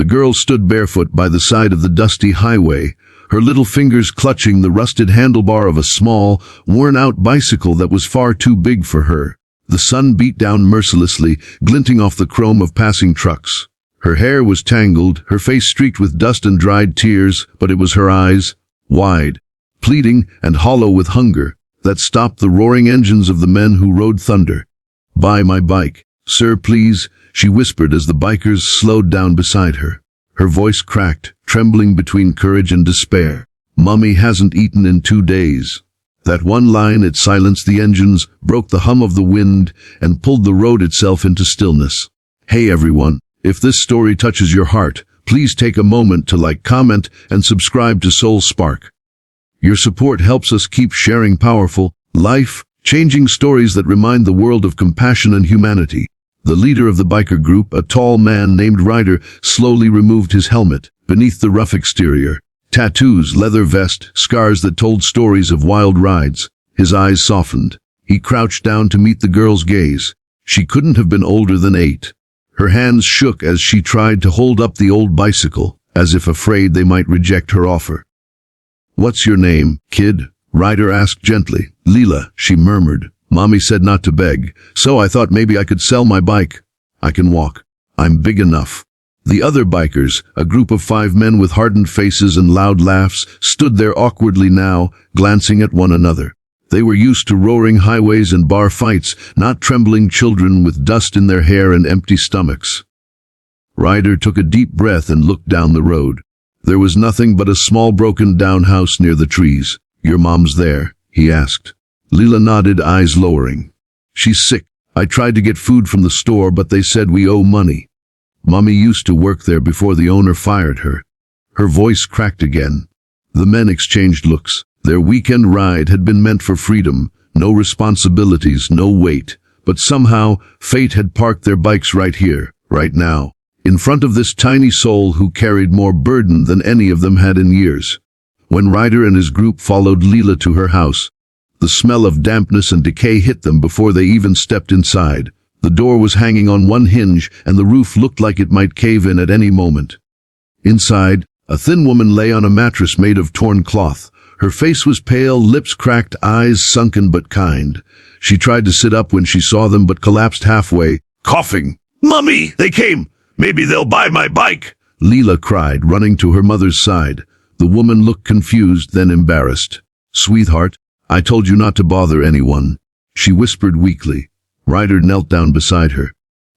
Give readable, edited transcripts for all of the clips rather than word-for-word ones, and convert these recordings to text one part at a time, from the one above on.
The girl stood barefoot by the side of the dusty highway, her little fingers clutching the rusted handlebar of a small, worn-out bicycle that was far too big for her. The sun beat down mercilessly, glinting off the chrome of passing trucks. Her hair was tangled, her face streaked with dust and dried tears, but it was her eyes, wide, pleading and hollow with hunger, that stopped the roaring engines of the men who rode thunder. "Buy my bike, sir, please," she whispered as the bikers slowed down beside her. Her voice cracked, trembling between courage and despair. "Mummy hasn't eaten in 2 days." That one line, it silenced the engines, broke the hum of the wind, and pulled the road itself into stillness. Hey everyone, if this story touches your heart, please take a moment to like, comment, and subscribe to Soul Spark. Your support helps us keep sharing powerful, life-changing stories that remind the world of compassion and humanity. The leader of the biker group, a tall man named Ryder, slowly removed his helmet. Beneath the rough exterior, tattoos, leather vest, scars that told stories of wild rides. His eyes softened. He crouched down to meet the girl's gaze. She couldn't have been older than 8. Her hands shook as she tried to hold up the old bicycle, as if afraid they might reject her offer. "What's your name, kid?" Ryder asked gently. "Leela," she murmured. "Mommy said not to beg, so I thought maybe I could sell my bike. I can walk. I'm big enough." The other bikers, a group of 5 men with hardened faces and loud laughs, stood there awkwardly now, glancing at one another. They were used to roaring highways and bar fights, not trembling children with dust in their hair and empty stomachs. Ryder took a deep breath and looked down the road. There was nothing but a small broken-down house near the trees. "Your mom's there?" he asked. Leela nodded, eyes lowering. "She's sick. I tried to get food from the store, but they said we owe money. Mommy used to work there before the owner fired her." Her voice cracked again. The men exchanged looks. Their weekend ride had been meant for freedom, no responsibilities, no weight. But somehow, fate had parked their bikes right here, right now, in front of this tiny soul who carried more burden than any of them had in years. When Ryder and his group followed Leela to her house, the smell of dampness and decay hit them before they even stepped inside. The door was hanging on one hinge, and the roof looked like it might cave in at any moment. Inside, a thin woman lay on a mattress made of torn cloth. Her face was pale, lips cracked, eyes sunken but kind. She tried to sit up when she saw them but collapsed halfway, coughing. "Mummy, they came! Maybe they'll buy my bike!" Leela cried, running to her mother's side. The woman looked confused, then embarrassed. "Sweetheart, I told you not to bother anyone," she whispered weakly. Ryder knelt down beside her.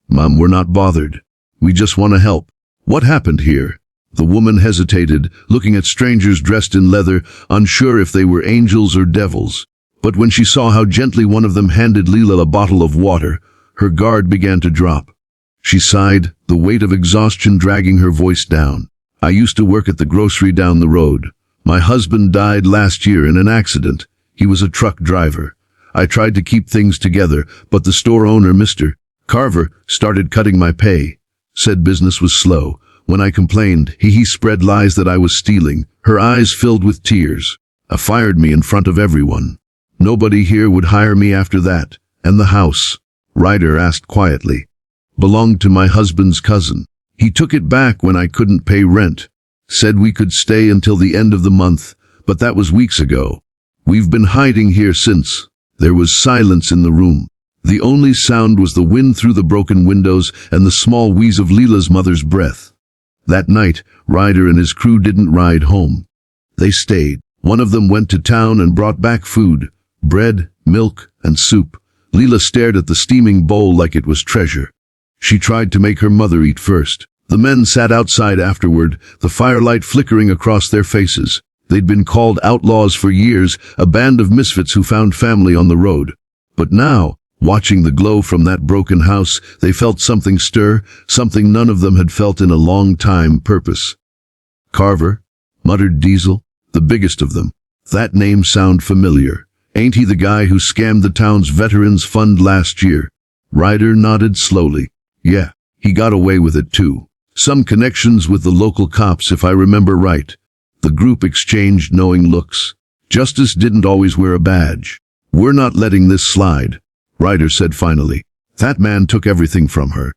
"Mom, we're not bothered. We just want to help. What happened here?" The woman hesitated, looking at strangers dressed in leather, unsure if they were angels or devils. But when she saw how gently one of them handed Leela a bottle of water, her guard began to drop. She sighed, the weight of exhaustion dragging her voice down. "I used to work at the grocery down the road. My husband died last year in an accident. He was a truck driver. I tried to keep things together, but the store owner, Mr. Carver, started cutting my pay. Said business was slow. When I complained, he spread lies that I was stealing." Her eyes filled with tears. "Fired me in front of everyone. Nobody here would hire me after that. And the house," Ryder asked quietly, "belonged to my husband's cousin. He took it back when I couldn't pay rent. Said we could stay until the end of the month, but that was weeks ago. We've been hiding here since." There was silence in the room. The only sound was the wind through the broken windows and the small wheeze of Leela's mother's breath. That night, Ryder and his crew didn't ride home. They stayed. One of them went to town and brought back food, bread, milk, and soup. Leela stared at the steaming bowl like it was treasure. She tried to make her mother eat first. The men sat outside afterward, the firelight flickering across their faces. They'd been called outlaws for years, a band of misfits who found family on the road. But now, watching the glow from that broken house, they felt something stir, something none of them had felt in a long time. Purpose. "Carver," muttered Diesel, the biggest of them. "That name sound familiar. Ain't he the guy who scammed the town's veterans fund last year?" Ryder nodded slowly. "Yeah, he got away with it too. Some connections with the local cops, if I remember right." The group exchanged knowing looks. Justice didn't always wear a badge. "We're not letting this slide," Ryder said finally. "That man took everything from her.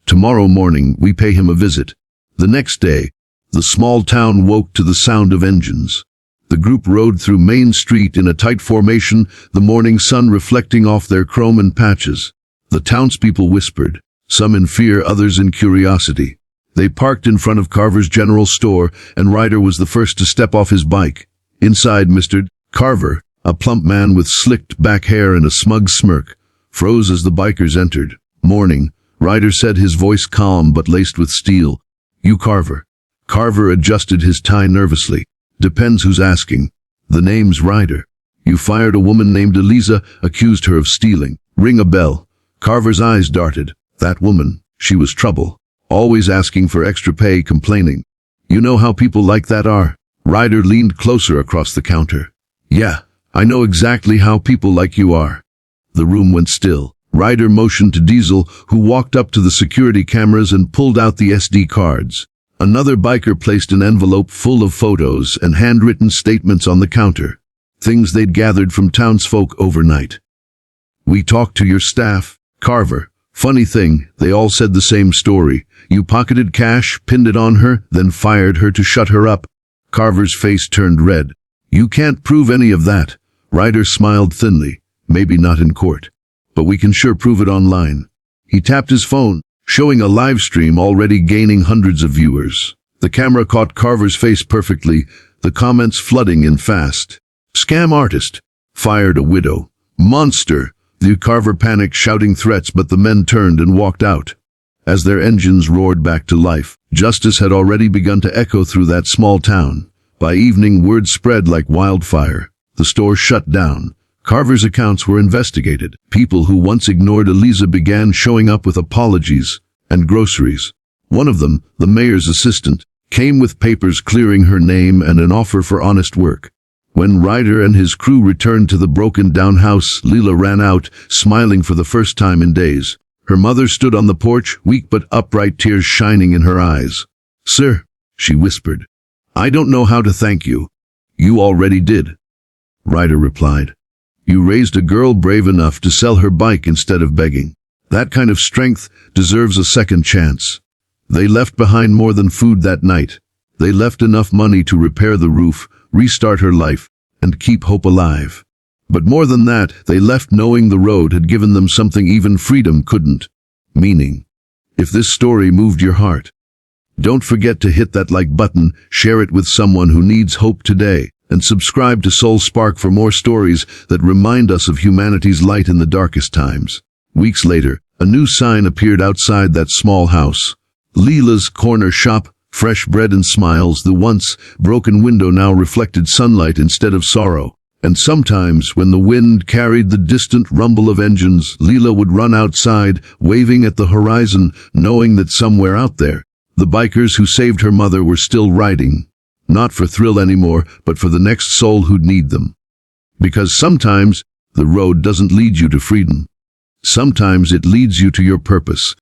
Tomorrow morning we pay him a visit. The next day, the small town woke to the sound of engines. The group rode through Main Street in a tight formation, the morning sun reflecting off their chrome and patches. The townspeople whispered, some in fear, others in curiosity. They parked in front of Carver's general store, and Ryder was the first to step off his bike. Inside, Mr. Carver, a plump man with slicked back hair and a smug smirk, froze as the bikers entered. Morning, Ryder said, his voice calm but laced with steel. You Carver. Carver adjusted his tie nervously. Depends who's asking. The name's Ryder. You fired a woman named Eliza, accused her of stealing. Ring a bell. Carver's eyes darted. That woman. She was trouble. Always asking for extra pay, complaining. You know how people like that are. Ryder leaned closer across the counter. Yeah, I know exactly how people like you are. The room went still. Ryder motioned to Diesel, who walked up to the security cameras and pulled out the SD cards. Another biker placed an envelope full of photos and handwritten statements on the counter, things they'd gathered from townsfolk overnight. We talked to your staff, Carver. Funny thing, they all said the same story. You pocketed cash, pinned it on her, then fired her to shut her up. Carver's face turned red. You can't prove any of that. Ryder smiled thinly. Maybe not in court, but we can sure prove it online. He tapped his phone, showing a live stream already gaining hundreds of viewers. The camera caught Carver's face perfectly, the comments flooding in fast. Scam artist. Fired a widow. Monster. The Carver panicked, shouting threats, but the men turned and walked out. As their engines roared back to life, justice had already begun to echo through that small town. By evening, word spread like wildfire. The store shut down. Carver's accounts were investigated. People who once ignored Eliza began showing up with apologies and groceries. One of them, the mayor's assistant, came with papers clearing her name and an offer for honest work. When Ryder and his crew returned to the broken-down house, Leela ran out, smiling for the first time in days. Her mother stood on the porch, weak but upright, tears shining in her eyes. Sir, she whispered, I don't know how to thank you. You already did. Ryder replied. You raised a girl brave enough to sell her bike instead of begging. That kind of strength deserves a second chance. They left behind more than food that night. They left enough money to repair the roof, restart her life, and keep hope alive. But more than that, they left knowing the road had given them something even freedom couldn't. Meaning. If this story moved your heart, don't forget to hit that like button, share it with someone who needs hope today, and subscribe to Soul Spark for more stories that remind us of humanity's light in the darkest times. Weeks later, a new sign appeared outside that small house. Leela's Corner Shop, fresh bread and smiles. The once broken window now reflected sunlight instead of sorrow. And sometimes, when the wind carried the distant rumble of engines, Leela would run outside, waving at the horizon, knowing that somewhere out there, the bikers who saved her mother were still riding. Not for thrill anymore, but for the next soul who'd need them. Because sometimes, the road doesn't lead you to freedom. Sometimes it leads you to your purpose.